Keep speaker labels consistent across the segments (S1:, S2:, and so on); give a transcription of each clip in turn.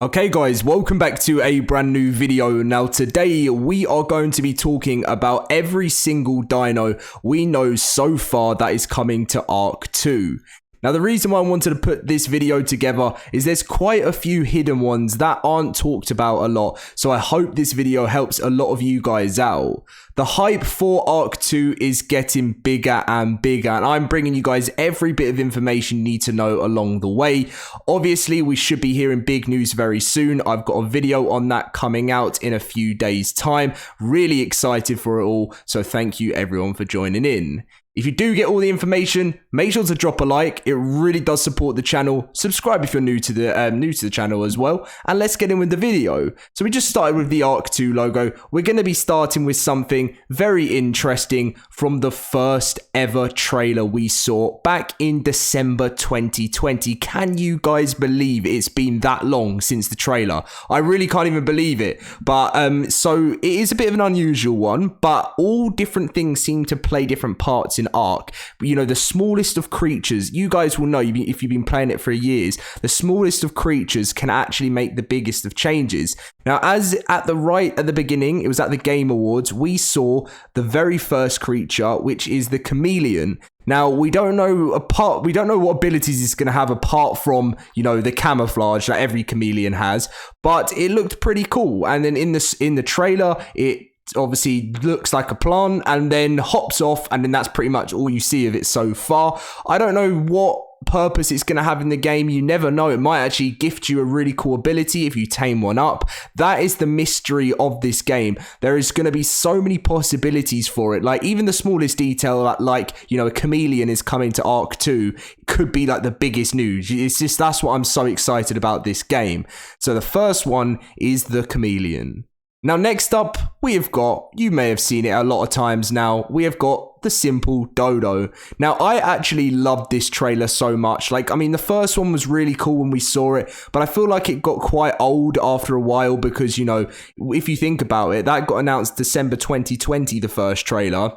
S1: Okay guys, welcome back to a brand new video. Now today we are going to be talking about every single dino we know so far that is coming to ARK 2. Now the reason why I wanted to put this video together is there's quite a few hidden ones that aren't talked about a lot, so I hope this video helps a lot of you guys out. The hype for ARK 2 is getting bigger and bigger, and I'm bringing you guys every bit of information you need to know along the way. Obviously, we should be hearing big news very soon. I've got a video on that coming out in a few days' time. Really excited for it all, so thank you everyone for joining in. If you do get all the information, make sure to drop a like. It really does support the channel. Subscribe if you're new to the channel as well. And let's get in with the video. So we just started with the ARK 2 logo. We're going to be starting with something very interesting from the first ever trailer we saw back in December 2020. Can you guys believe it's been that long since the trailer? I really can't even believe it. But so it is a bit of an unusual one, but all different things seem to play different parts in ARK. You know, the smallest of creatures, you guys will know if you've been playing it for years, the smallest of creatures can actually make the biggest of changes. Now, as at the beginning, it was at the Game Awards, we saw the very first creature, which is the Chameleon. Now, we don't know what abilities it's going to have apart from, you know, the camouflage that every chameleon has, but it looked pretty cool. And then in the trailer, it obviously looks like a plant and then hops off, and then that's pretty much all you see of it so far. I don't know what purpose it's going to have in the game. You never know. It might actually gift you a really cool ability if you tame one up. That is the mystery of this game. There is going to be so many possibilities for it. Like even the smallest detail, like, you know, a chameleon is coming to ARK 2 could be like the biggest news. It's just, that's what I'm so excited about this game. So the first one is the Chameleon. Now, next up, we have got, you may have seen it a lot of times now, we have got the simple Dodo. Now, I actually loved this trailer so much. Like, I mean, the first one was really cool when we saw it, but I feel like it got quite old after a while because, you know, if you think about it, that got announced December 2020, the first trailer.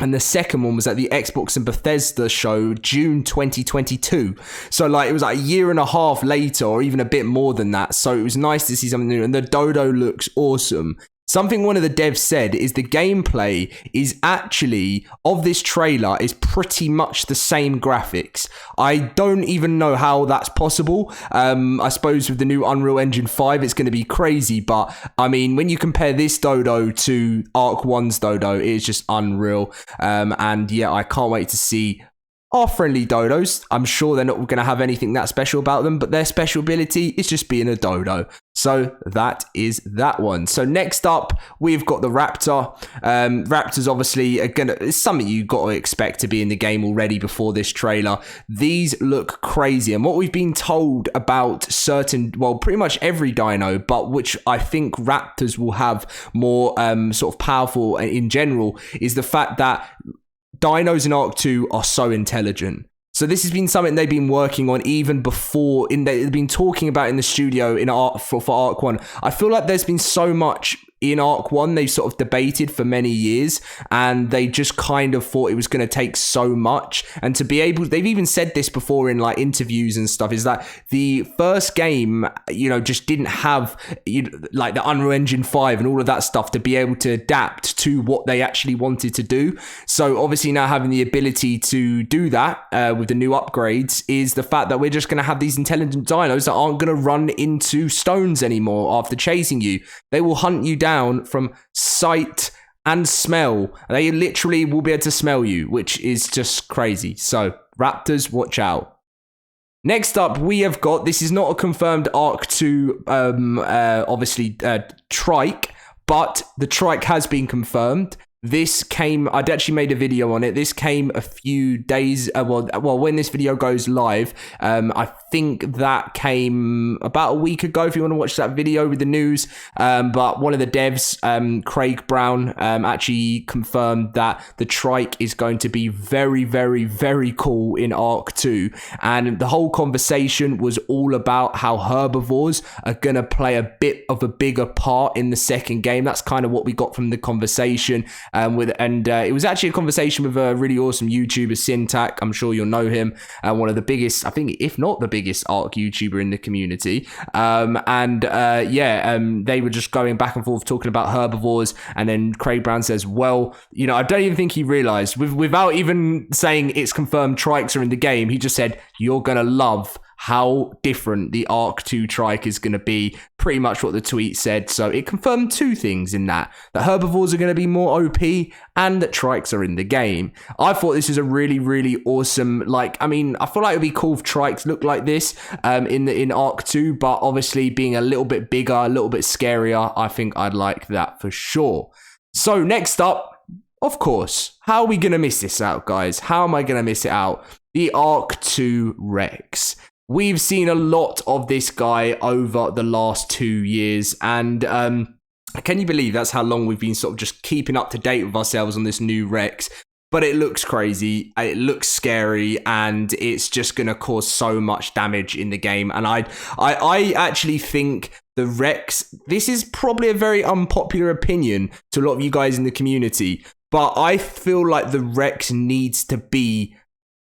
S1: And the second one was at the Xbox and Bethesda show, June 2022. So, like, it was like a year and a half later, or even a bit more than that. So it was nice to see something new. And the Dodo looks awesome. Something one of the devs said is the gameplay is actually, of this trailer, is pretty much the same graphics. I don't even know how that's possible. I suppose with the new Unreal Engine 5, it's going to be crazy. But, I mean, when you compare this Dodo to ARK 1's Dodo, it's just unreal. And, yeah, I can't wait to see our friendly dodos. I'm sure they're not going to have anything that special about them, but their special ability is just being a dodo. So that is that one. So next up, we've got the Raptor. Raptors obviously it's something you got to expect to be in the game already before this trailer. These look crazy, and what we've been told about certain, well, pretty much every dino, but which I think Raptors will have more sort of powerful in general, is the fact that dinos in ARK 2 are so intelligent. So this has been something they've been working on even before. They've been talking about in the studio in for ARK 1. I feel like there's been so much in ARK 1 they've sort of debated for many years, and they just kind of thought it was going to take so much. And to be able, they've even said this before in like interviews and stuff, is that the first game, you know, just didn't have like the Unreal Engine 5 and all of that stuff to be able to adapt to what they actually wanted to do. So obviously now having the ability to do that with the new upgrades is the fact that we're just going to have these intelligent dinos that aren't going to run into stones anymore after chasing you. They will hunt you down from sight and smell. They literally will be able to smell you, which is just crazy. So Raptors, watch out. Next up, we have got, this is not a confirmed ARK 2, obviously, Trike, but the Trike has been confirmed. This came, I'd actually made a video on it. This came a few days, well, when this video goes live, I think that came about a week ago, if you want to watch that video with the news. But one of the devs, Craig Brown, actually confirmed that the Trike is going to be very, very, very cool in ARK 2. And the whole conversation was all about how herbivores are going to play a bit of a bigger part in the second game. That's kind of what we got from the conversation. It was actually a conversation with a really awesome YouTuber, Syntac. I'm sure you'll know him, one of the biggest, I think, if not the biggest ARK YouTuber in the community. They were just going back and forth talking about herbivores, and then Craig Brown says, well, you know, I don't even think he realized, without even saying it's confirmed Trikes are in the game, he just said, you're gonna love how different the ARK 2 Trike is going to be. Pretty much what the tweet said. So it confirmed two things in that herbivores are going to be more OP and that Trikes are in the game. I thought this was a really, really awesome, I feel like it would be cool if Trikes looked like this in ARK 2, but obviously being a little bit bigger, a little bit scarier, I think I'd like that for sure. So next up, of course, how are we going to miss this out, guys? How am I going to miss it out? The ARK 2 Rex. We've seen a lot of this guy over the last 2 years, and can you believe that's how long we've been sort of just keeping up to date with ourselves on this new Rex? But it looks crazy, it looks scary, and it's just going to cause so much damage in the game. And I actually think the Rex, this is probably a very unpopular opinion to a lot of you guys in the community, but I feel like the Rex needs to be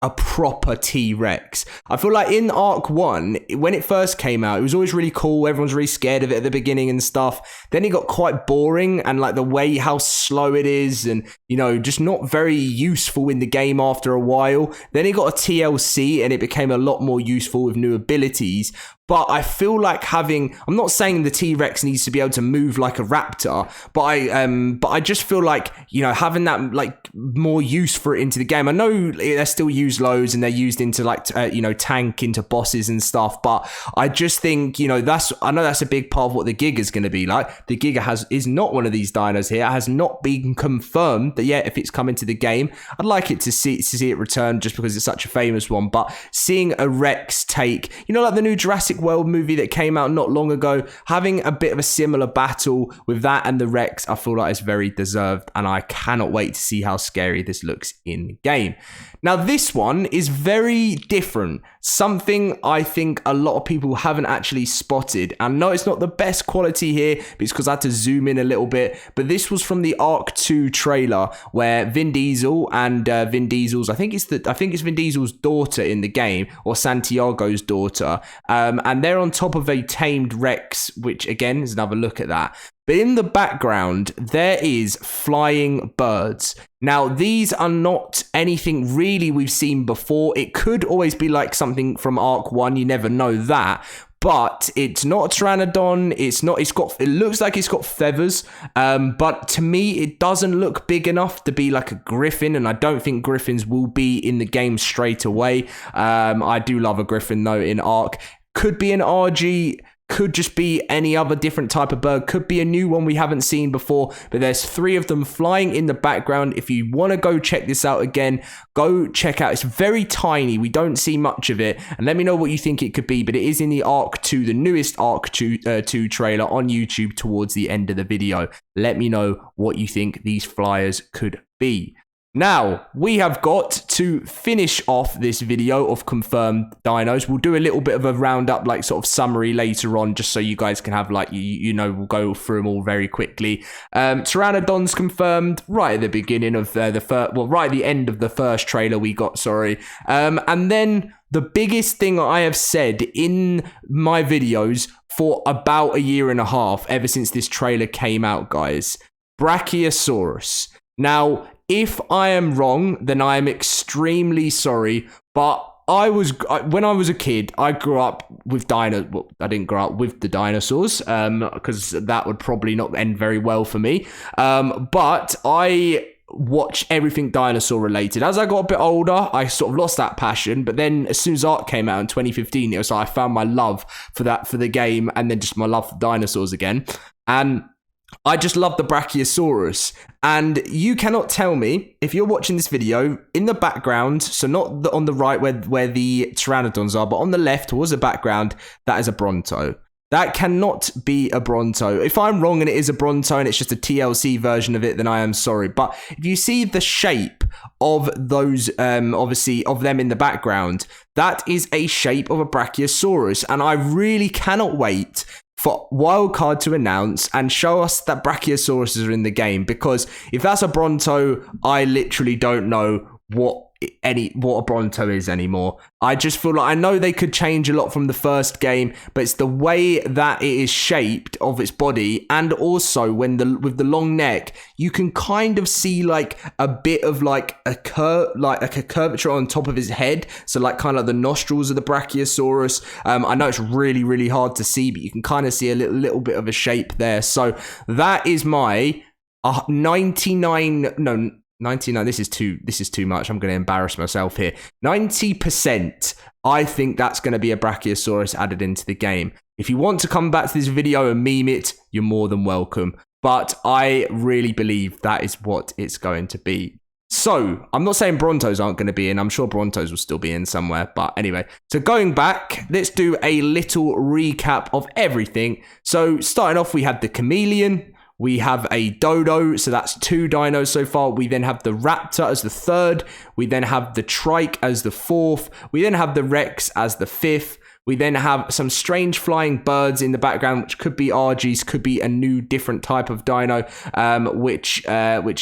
S1: a proper T-Rex. I feel like in ARK 1, when it first came out, it was always really cool. Everyone's really scared of it at the beginning and stuff. Then it got quite boring, and like the way how slow it is, and you know, just not very useful in the game after a while. Then it got a TLC and it became a lot more useful with new abilities. But I feel like I'm not saying the T-Rex needs to be able to move like a raptor, but I just feel like, you know, having that like more use for it into the game. I know they're still used loads and they're used into tank into bosses and stuff, but I just think, you know, I know that's a big part of what the Giga's going to be like. The Giga is not one of these dinos here. It has not been confirmed that yet if it's coming to the game. I'd like it to see it return just because it's such a famous one, but seeing a Rex take, you know, like the new Jurassic World movie that came out not long ago, having a bit of a similar battle with that and the Rex, I feel like it's very deserved, and I cannot wait to see how scary this looks in game. Now, this one is very different. Something I think a lot of people haven't actually spotted. And no, it's not the best quality here, but it's because I had to zoom in a little bit. But this was from the ARK 2 trailer, where Vin Diesel and Vin Diesel's, I think it's Vin Diesel's daughter in the game, or Santiago's daughter, and they're on top of a tamed Rex, which again is another look at that. But in the background, there is flying birds. Now, these are not anything really we've seen before. It could always be like something from ARK 1, you never know that. But it's not a Pteranodon, it looks like it's got feathers, but to me, it doesn't look big enough to be like a griffin, and I don't think griffins will be in the game straight away. I do love a griffin though in ARK. Could be an RG, could just be any other different type of bird, could be a new one we haven't seen before, but there's 3 of them flying in the background. If you want to go check this out again, go check out. It's very tiny, we don't see much of it, and let me know what you think it could be. But it is in the ARK 2, the newest ARK 2 trailer on YouTube towards the end of the video. Let me know what you think these flyers could be. Now, we have got to finish off this video of confirmed dinos. We'll do a little bit of a roundup, like sort of summary later on, just so you guys can have like, you know, we'll go through them all very quickly. Pteranodon's confirmed right at the beginning of right at the end of the first trailer we got, sorry. And then the biggest thing I have said in my videos for about a year and a half, ever since this trailer came out, guys, Brachiosaurus. Now, if I am wrong, then I am extremely sorry, but when I was a kid, I grew up with dinos. Well, I didn't grow up with the dinosaurs, because that would probably not end very well for me. But I watch everything dinosaur related. As I got a bit older, I sort of lost that passion, but then as soon as ARK came out in 2015, it was like I found my love for the game, and then just my love for dinosaurs again. And I just love the Brachiosaurus, and you cannot tell me, if you're watching this video, in the background, so not on the right where the Pteranodons are, but on the left towards the background, that is a Bronto. That cannot be a Bronto. If I'm wrong and it is a Bronto and it's just a TLC version of it, then I am sorry. But if you see the shape of those, obviously, of them in the background, that is a shape of a Brachiosaurus, and I really cannot wait for wildcard to announce and show us that Brachiosauruses are in the game, because if that's a Bronto, I literally don't know what a Bronto is anymore. I just feel like I know they could change a lot from the first game, but it's the way that it is shaped of its body, and also with the long neck, you can kind of see like a bit of like a curvature on top of his head, so like kind of like the nostrils of the Brachiosaurus. I know it's really hard to see, but you can kind of see a little bit of a shape there. So that is my 99, this is too much. I'm going to embarrass myself here. 90%, I think that's going to be a Brachiosaurus added into the game. If you want to come back to this video and meme it, you're more than welcome. But I really believe that is what it's going to be. So, I'm not saying Brontos aren't going to be in. I'm sure Brontos will still be in somewhere. But anyway, so going back, let's do a little recap of everything. So, starting off, we had the Chameleon. We have a Dodo, so that's 2 dinos so far. We then have the Raptor as the 3rd. We then have the Trike as the 4th. We then have the Rex as the 5th. We then have some strange flying birds in the background, which could be RGs, could be a new different type of dino, which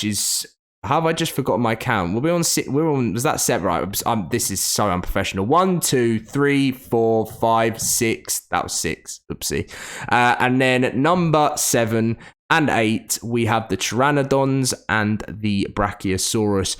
S1: is... Have I just forgotten my count? We're on, was that 7? Right, this is so unprofessional. 1, 2, 3, 4, 5, 6. That was 6. Oopsie. And then number 7 and 8, we have the Pteranodons and the Brachiosaurus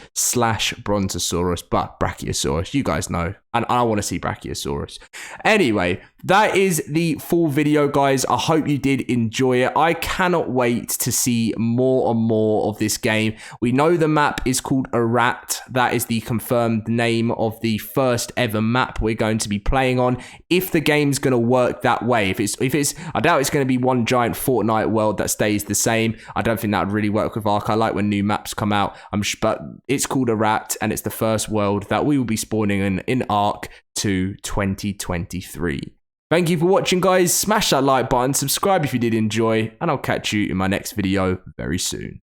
S1: / Brontosaurus, but Brachiosaurus, you guys know. And I want to see Brachiosaurus. Anyway, that is the full video, guys. I hope you did enjoy it. I cannot wait to see more and more of this game. We know the map is called Arat. That is the confirmed name of the first ever map we're going to be playing on. If the game's going to work that way, if it's, I doubt it's going to be one giant Fortnite world that stays the same. I don't think that would really work with ARK. I like when new maps come out. But it's called Arat, and it's the first world that we will be spawning in ARK to 2023. Thank you for watching, guys. Smash that like button, subscribe if you did enjoy, and I'll catch you in my next video very soon.